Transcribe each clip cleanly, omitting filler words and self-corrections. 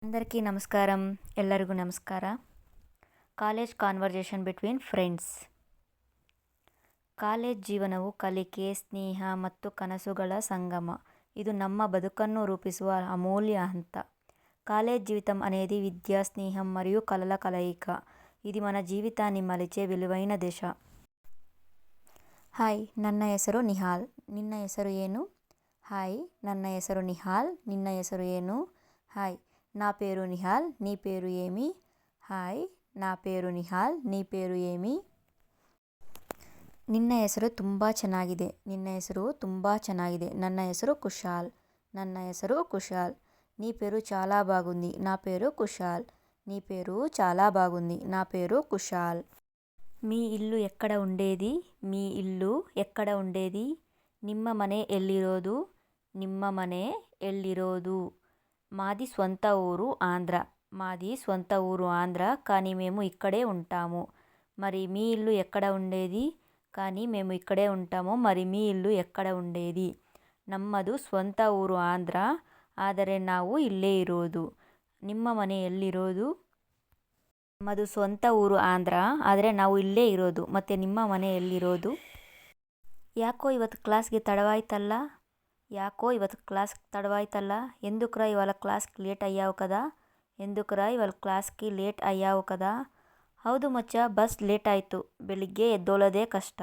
అందరికీ నమస్కారం. ಎಲ್ಲರಿಗೂ ನಮಸ್ಕಾರ. College conversation between friends. College ಜೀವನವು ಕಲಿಕೆ, ಸ್ನೇಹ ಮತ್ತು ಕನಸುಗಳ ಸಂಗಮ. ಇದು ನಮ್ಮ బతుకನ್ನು రూపిಸುವ అమూల్య హంత. కాలేజ్ జీవితం అనేది విద్య, స్నేహం మరియు కలల కలయిక. ఇది మన జీవితాన్ని మలిచే విలువైన దశ. ಹಾಯ್, ನನ್ನ ಹೆಸರು ನಿಹಾಲ್. ನಿನ್ನ ಹೆಸರು ಏನು? ಹಾಯ್, ನನ್ನ ಹೆಸರು ನಿಹಾಲ್. ನಿನ್ನ ಹೆಸರು ಏನು? ಹಾಯ್, నా పేరు నిహాల్. నీ పేరు ఏమి? ಹಾಯ್, నా పేరు నిహాల్. నీ పేరు ఏమి? ನಿನ್ನ ಹೆಸರು ತುಂಬ ಚೆನ್ನಾಗಿದೆ. ನಿನ್ನ ಹೆಸರು ತುಂಬ ಚೆನ್ನಾಗಿದೆ. ನನ್ನ ಹೆಸರು కుషాల్. ನನ್ನ ಹೆಸರು కుషాల్. నీ పేరు చాలా బాగుంది. నా పేరు కుషాల్. నీ పేరు చాలా బాగుంది. నా పేరు కుషాల్. మీ ఇల్లు ఎక్కడ ఉండేది? మీ ఇల్లు ఎక్కడ ఉండేది? ನಿಮ್ಮ ಮನೆ ಎಲ್ಲಿರೋದು? ನಿಮ್ಮ ಮನೆ ಎಲ್ಲಿರೋದು? మాది స్వంత ఊరు ఆంధ్ర. మాది స్వంత ఊరు ఆంధ్ర, కానీ మేము ఇక్కడే ఉంటాము. మరి మీ ఇల్లు ఎక్కడ ఉండేది? కానీ మేము ఇక్కడే ఉంటాము. మరి మీ ఇల్లు ఎక్కడ ఉండేది? ನಮ್ಮದು ಸ್ವಂತ ಊರು ಆಂಧ್ರ, ಆದರೆ ನಾವು ಇಲ್ಲೇ ಇರೋದು. ನಿಮ್ಮ ಮನೆ ಎಲ್ಲಿರೋದು? ನಮ್ಮದು ಸ್ವಂತ ಊರು ಆಂಧ್ರ, ಆದರೆ ನಾವು ಇಲ್ಲೇ ಇರೋದು. ಮತ್ತು ನಿಮ್ಮ ಮನೆ ಎಲ್ಲಿರೋದು? ಯಾಕೋ ಇವತ್ತು ಕ್ಲಾಸ್ಗೆ తడవాಯ್ತಲ್ಲ? యాకో ఇవత్ క్లాస్ తడవాಯ್ತಲ್ಲ? ఎందుకురా ఇవాళ క్లాస్కి లేట్ అయ్యావు కదా? ఎందుకురా ఇవాళ క్లాస్కి లేట్ అయ్యావు కదా? ಹೌದು ಮಚ್ಚ, ಬಸ್ ಲೇಟ್ ಆಯಿತು. ಬೆಳಿಗ್ಗೆ ಎದ್ದೋಳೋದೇ ಕಷ್ಟ.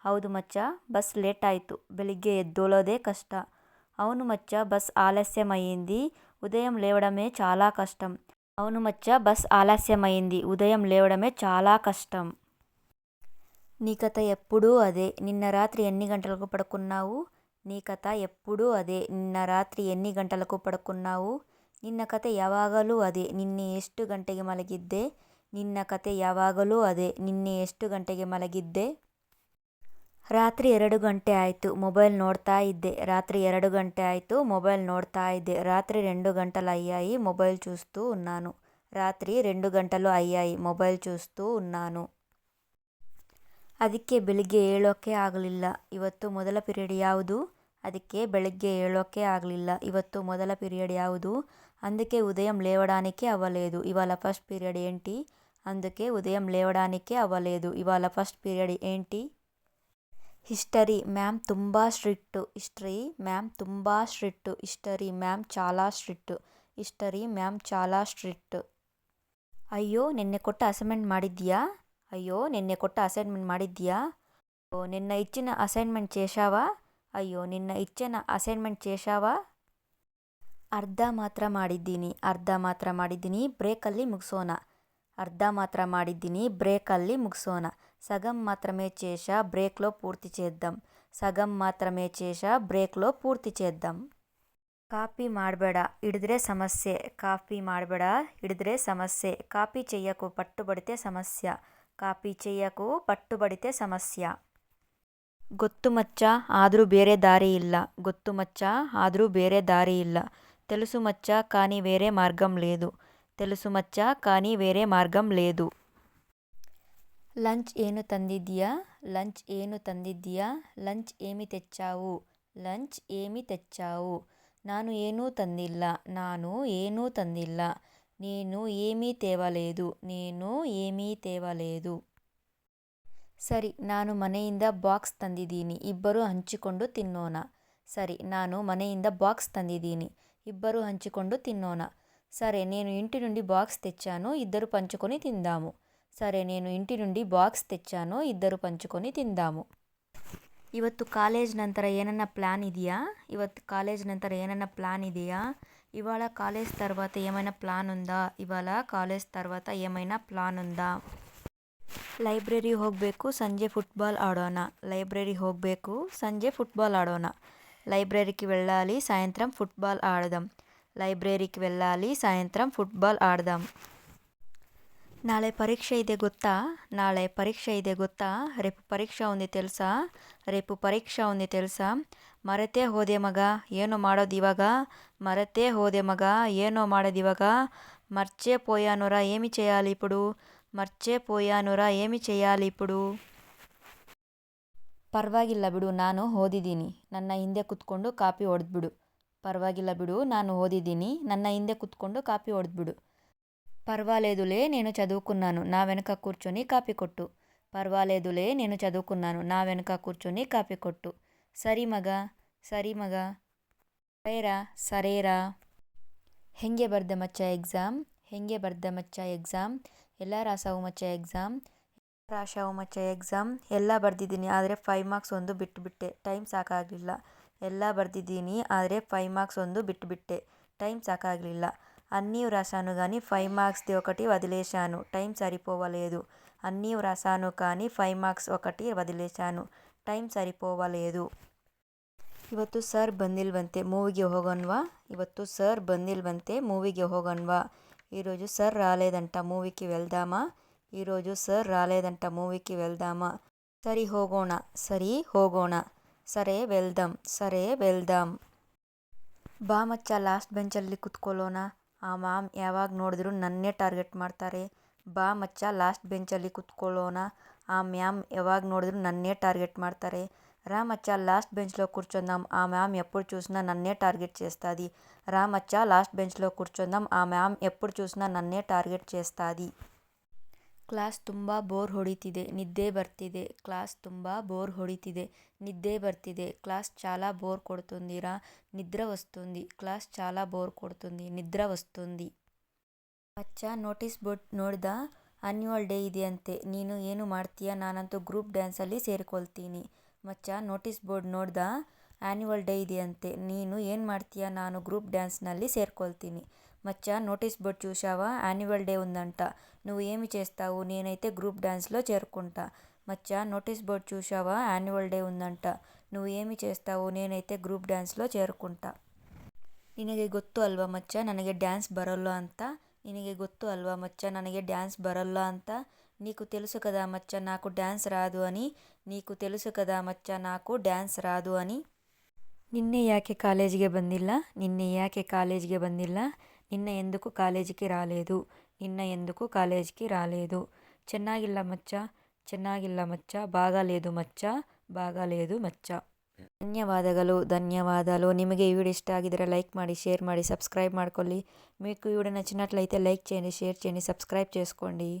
ಹೌದು ಮಚ್ಚ, బస్ లేట్ ఆయితు. ಬೆಳಿಗ್ಗೆ ఎద్దోలోదే కష్ట. అవును మచ్చ, బస్ ఆలస్యమయ్యింది. ఉదయం లేవడమే చాలా కష్టం. అవును మచ్చ, బస్ ఆలస్యమయ్యింది. ఉదయం లేవడమే చాలా కష్టం. నీ కథ ఎప్పుడూ అదే. నిన్న రాత్రి ఎన్ని గంటలకు పడుకున్నావు? నీ ಕಥ ಎప్పుಡೂ ಅದೇ. ನಿನ್ನ ರಾತ್ರಿ ಎన్ని ಗಂಟలకు ಪಡ್ಕುನ್ನಾವು? ನಿನ್ನ ಕತೆ ಯಾವಾಗಲೂ ಅದೇ. ನಿನ್ನೆ ಎಷ್ಟು ಗಂಟೆಗೆ ಮಲಗಿದ್ದೆ? ನಿನ್ನ ಕತೆ ಯಾವಾಗಲೂ ಅದೇ. ನಿನ್ನೆ ಎಷ್ಟು ಗಂಟೆಗೆ ಮಲಗಿದ್ದೆ? ರಾತ್ರಿ 2 ಗಂಟೆ ಆಯಿತು, మొబైల్ ನೋಡ್ತಾ ఇద్దే. రాత్రి 2 గంటೆ ఆయితు, మొబైల్ ನೋಡ್ತಾ ఇద్దే. రాత్రి 2 గంటలు అయ్యాయి, మొబైల్ చూస్తూ ఉన్నాను. రాత్రి 2 గంటలు అయ్యాయి, మొబైల్ చూస్తూ ఉన్నాను. ಅದಕ್ಕೆ ಬೆಳಿಗ್ಗೆ ಏಳೋಕ್ಕೆ ಆಗಲಿಲ್ಲ. ಇವತ್ತು ಮೊದಲ ಪೀರಿಯಡ್ ಯಾವುದು? ಅದಕ್ಕೆ ಬೆಳಿಗ್ಗೆ ఏಳోకే ಆಗಲಿಲ್ಲ. ಇವತ್ತು మొదల పీరియడ్ ಯಾವುದು? అందుకే ఉదయం లేవడానికే అవ్వలేదు. ఇవాళ ఫస్ట్ పీరియడ్ ఏంటి? అందుకే ఉదయం లేవడానికే అవ్వలేదు. ఇవాళ ఫస్ట్ పీరియడ్ ఏంటి? హిస్టరీ మ్యామ్ ತುಂಬ స్ట్రిక్ట్. హిస్టరీ మ్యామ్ ತುಂಬ స్ట్రిక్ట్. హిస్టరీ మ్యామ్ చాలా స్ట్రిక్ట్. హిస్టరీ మ్యామ్ చాలా స్ట్రిక్ట్. అయ్యో, నిನ್ನೆ ಕೊಟ್ಟ ಅಸೈನ್ಮೆಂಟ್ ಮಾಡಿದ್ಯా? అయ్యో, నిన్ನೆ కొట్ట అసైన్మెంట్ ಮಾಡಿದ್యా? ఓ, నిన్న ఇచ్చిన అసైన్మెంట్ చేశావా? అయ్యో, నిన్న ఇచ్చిన అసైన్మెంట్ చేశావా? ಅರ್ಧ ಮಾತ್ರ ಮಾಡಿದ್ದೀನಿ. ಅರ್ಧ ಮಾತ್ರ ಮಾಡಿದ್ದೀನಿ, ಬ್ರೇಕಲ್ಲಿ ಮುಗಿಸೋಣ. అర్ధ మాత్ర ಮಾಡಿದ್ದೀನಿ, బ్రేకಲ್ಲಿ ముగిసోన. సగం మాత్రమే చేశా, బ్రేక్లో పూర్తి చేద్దాం. సగం మాత్రమే చేశా, బ్రేక్లో పూర్తి చేద్దాం. ಕಾಪಿ ಮಾಡಬೇಡ, ಹಿಡಿದ್ರೆ ಸಮಸ್ಯೆ. ಕಾಪಿ ಮಾಡಬೇಡ, ಹಿಡಿದ್ರೆ ಸಮಸ್ಯೆ. ಕಾಪಿ చెయ్యకు, పట్టుబడితే సమస్య. ಕಾಪಿ చెయ్యకు, పట్టుబడితే సమస్య. ಗೊತ್ತು ಮಚ್ಚ, ಆದರೂ ಬೇರೆ ದಾರಿ ಇಲ್ಲ. ಗೊತ್ತು ಮಚ್ಚ, ಆದರೂ ಬೇರೆ ದಾರಿ ಇಲ್ಲ. తెలుసు మచ్చ, కానీ వేరే మార్గం లేదు. తెలుసు మచ్చ, కానీ వేరే మార్గం లేదు. ಲಂಚ್ ಏನು ತಂದಿದ್ದೀಯಾ? ಲಂಚ್ ಏನು ತಂದಿದ್ದೀಯಾ? ಲಂಚ್ ಏಮಿ తెచ్చావు? ಲಂಚ್ ಏಮಿ తెచ్చావు? ನಾನು ಏನೂ ತಂದಿಲ್ಲ. ನಾನು ಏನೂ ತಂದಿಲ್ಲ. నేను ఏమీ తేవలేదు. నేను ఏమీ తేవలేదు. ಸರಿ, ನಾನು ಮನೆಯಿಂದ ಬಾಕ್ಸ್ ತಂದಿದ್ದೀನಿ. ಇಬ್ಬರು ಹಂಚಿಕೊಂಡು ತಿನ್ನೋಣ. సరే, ನಾನು మನೆಯಿಂದ బాక్స్ ತಂದಿದ್ದೀನಿ. ఇద్దరు హంచుಕೊಂಡು తిన్నోన. సరే, నేను ఇంటి నుండి బాక్స్ తెచ్చాను. ఇద్దరు పంచుకొని తిందాము. సరే, నేను ఇంటి నుండి బాక్స్ తెచ్చాను. ఇద్దరు పంచుకొని తిందాము. ಇವತ್ತು ಕಾಲೇಜ್ ನಂತರ ಏನನ್ನ ప్లాన్ ಇದೆಯಾ? ಇವತ್ತು ಕಾಲೇಜ್ ನಂತರ ಏನನ್ನ ప్లాన్ ಇದೆಯಾ? ఇవాళ కాలేజ్ తర్వాత ఏమైనా ప్లాన్ ఉందా? ఇవాళ కాలేజ్ తర్వాత ఏమైనా ప్లాన్ ఉందా? ಲೈಬ್ರರಿ ಹೋಗಬೇಕು, ಸಂಜೆ ఫుట్బాల్ ఆడೋಣ. లైబ్రరీ ಹೋಗಬೇಕು, సంజೆ ఫుట్బాల్ ఆడೋಣ. లైబ్రరీకి వెళ్ళాలి, సాయంత్రం ఫుట్బాల్ ఆడదాం. లైబ్రరీకి వెళ్ళాలి, సాయంత్రం ఫుట్బాల్ ఆడదాం. ನಾಳೆ ಪರೀಕ್ಷೆ ಇದೆ ಗೊತ್ತಾ? ನಾಳೆ ಪರೀಕ್ಷೆ ಇದೆ ಗೊತ್ತಾ? ರೇಪು ಪರೀಕ್ಷೆ ఉంది తెలుసా? ರೇಪು ಪರೀಕ್ಷೆ ఉంది తెలుసా? ಮರೆತೇ ಹೋದೆ ಮಗ, ಏನು ಮಾಡೋದಿವಾಗ? మరతే హోదే మగ, ಏನೋ ಮಾಡೋದಿವಾಗ? మర్చిపోయానురా, ఏమి చేయాలి ఇప్పుడు? మర్చిపోయానురా, ఏమి చేయాలి ఇప్పుడు? ಪರವಾಗಿಲ್ಲ ಬಿಡು, ನಾನು ಓದಿದ್ದೀನಿ. ನನ್ನ ಹಿಂದೆ ಕುತ್ಕೊಂಡು ಕಾಪಿ ಹೊಡೆದ್ಬಿಡು. పర్వాగిಲ್ಲ బిడు, ನಾನು ఓదిದ್ದೀನಿ, ನನ್ನ ಹಿಂದೆ కుత్తుಕೊಂಡು కాపీ ಹೊಡೆದ್ಬಿಡು. పర్వాలేదులే, నేను చదువుకున్నాను, నా వెనక కూర్చొని కాపీ కొట్టు. పర్వాలేదులే, నేను చదువుకున్నాను, నా వెనక కూర్చొని కాపీ కొట్టు. సరి మగ, సరి మగ. సరేరా, సరేరా. ಹೆಂಗೆ ಬರ್ದೆ ಮಚ್ಚ ಎಕ್ಸಾಮ್, ಹೆಂಗೆ ಬರ್ದೆ ಮಚ್ಚ ಎಕ್ಸಾಮ್. ಎಲ್ಲ ರಾಸಾವು ಮಚ್ಚ ಎಕ್ಸಾಮ್, ರಾಶಾವು ಮಚ್ಚ ಎಕ್ಸಾಮ್. ಎಲ್ಲ ಬರ್ದಿದ್ದೀನಿ ಆದರೆ 5 ಮಾರ್ಕ್ಸ್ ಒಂದು ಬಿಟ್ಟುಬಿಟ್ಟೆ, ಟೈಮ್ ಸಾಕಾಗಲಿಲ್ಲ. ಎಲ್ಲ ಬರ್ದಿದ್ದೀನಿ ಆದರೆ 5 మార్క్స్ ಒಂದು బిట్టుబిట్టే, టైం సాకాగలిల్ల. అన్నీ వ్రాసాను కానీ 5 మార్క్స్ది ఒకటి వదిలేశాను, టైం సరిపోవలేదు. అన్నీ వ్రాసాను కానీ 5 మార్క్స్ ఒకటి వదిలేశాను, ಟೈಮ್ ಸರಿಪೋವలేదు. ಇವತ್ತು ಸರ್ ಬಂದಿಲ್ವಂತೆ, మూవీకి ಹೋಗೋಣವಾ. ಇವತ್ತು ಸರ್ ಬಂದಿಲ್ವಂತೆ, మూవీకి ಹೋಗೋಣವಾ. ఈరోజు సర్ రాలేదంట, మూవీకి వెళ్దామా. ఈరోజు సర్ రాలేదంట, మూవీకి వెళ్దామా. సరి ಹೋಗೋಣ, సరి ಹೋಗೋಣ. సరే వెళ్దాం, సరే వెళ్దాం. ಬಾ ಮಚ್ಚ ಲಾಸ್ಟ್ ಬೆಂಚಲ್ಲಿ ಕುತ್ಕೊಳ್ಳೋಣ. ಆ ಮ್ಯಾಮ್ ಯಾವಾಗ ನೋಡಿದ್ರು ನನ್ನೇ ಟಾರ್ಗೆಟ್ ಮಾಡ್ತಾರೆ. ಬಾ ಮಚ್ಚ ಲಾಸ್ಟ್ ಬೆಂಚಲ್ಲಿ కుత్తుకోలోన. ఆ మ్యామ్ యావాగ నోడిద్రు నన్నే టార్గెట్ ಮಾಡ್ತಾರೆ. రా మచ్చ లాస్ట్ బెంచ్లో కూర్చుందాం, ఆ మ్యామ్ ఎప్పుడు చూసినా నన్నే టార్గెట్ చేస్తుంది. రా మచ్చ లాస్ట్ బెంచ్లో కూర్చుందాం, ఆ మ్యామ్ ఎప్పుడు చూసినా నన్నే టార్గెట్ చేస్తుంది. ಕ್ಲಾಸ್ ತುಂಬ ಬೋರ್ ಹೊಡಿತಿದೆ, ನಿದ್ದೆ ಬರ್ತಿದೆ. క్లాస్ ತುಂಬ బోర్ ಹೊಡಿತಿದೆ, నిద్దే ಬರ್ತಿದೆ. క్లాస్ చాలా బోర్ కొడుతుందిరా, నిద్ర వస్తుంది. క్లాస్ చాలా బోర్ కొడుతుంది, నిద్ర వస్తుంది. ಮಚ್ಚ ನೋಟಿಸ್ ಬೋರ್ಡ್ ನೋಡ್ದ, ಆನ್ಯುವಲ್ ಡೇ ಇದೆಯಂತೆ, ನೀನು ಏನು ಮಾಡ್ತೀಯಾ. ನಾನಂತೂ ಗ್ರೂಪ್ ಡ್ಯಾನ್ಸಲ್ಲಿ ಸೇರಿಕೊಳ್ತೀನಿ. ಮಚ್ಚ ನೋಟಿಸ್ ಬೋರ್ಡ್ ನೋಡ್ದ, ಆನ್ಯುವಲ್ ಡೇ ಇದೆಯಂತೆ, ನೀನು ಏನು ಮಾಡ್ತೀಯಾ. ನಾನು గ్రూప్ డ్యాన్స్ನಲ್ಲಿ చేరుకొల్ತೀನಿ. మచ్చ నోటీస్ బోర్డ్ చూశావా, యాన్యువల్ డే ఉందంట, నువ్వు ఏమి చేస్తావు. నేనైతే గ్రూప్ డ్యాన్స్లో చేరుకుంటా. మచ్చ నోటీస్ బోర్డ్ చూశావా, యాన్యువల్ డే ఉందంట, నువ్వు ఏమి చేస్తావు. నేనైతే గ్రూప్ డ్యాన్స్లో చేరుకుంటా. ನಿನಗೆ ಗೊತ್ತು ಅಲ್ವಾ ಮಚ್ಚ ನನಗೆ ಡ್ಯಾನ್ಸ್ ಬರೋಲ್ಲ ಅಂತ. ನಿನಗೆ ಗೊತ್ತು ಅಲ್ವಾ మచ్చ ನನಗೆ డ్యాన్స్ బరల్ల ಅಂತ. నీకు తెలుసు కదా మచ్చ నాకు డ్యాన్స్ రాదు అని. నీకు తెలుసు కదా మచ్చ నాకు డ్యాన్స్ రాదు అని. నిన్ನೆ ಯಾಕೆ ಕಾಲೇಜಿಗೆ ಬಂದಿಲ್ಲ, నిನ್ನೆ ಯಾಕೆ ಕಾಲೇಜಿಗೆ ಬಂದಿಲ್ಲ. నిన్న ఎందుకు కాలేజీకి రాలేదు, నిన్న ఎందుకు కాలేజీకి రాలేదు. ಚೆನ್ನಾಗಿಲ್ಲ మచ్చ, ಚೆನ್ನಾಗಿಲ್ಲ మచ్చ. బాగాలేదు మచ్చ, బాగాలేదు మచ్చ. ಧನ್ಯವಾದಗಳು, ధన్యవాదాలు. నిಮಗೆ ఈ వీడియో ఇష్ట ಆಗಿದ್ರೆ లైక్ ಮಾಡಿ, షేర్ ಮಾಡಿ, సబ్స్క్రైబ్ ಮಾಡ್ಕೊಳ್ಳಿ. మీకు ఈ వీడియో నచ్చినట్లయితే లైక్ చేయండి, షేర్ చేయండి, సబ్స్క్రైబ్ చేసుకోండి.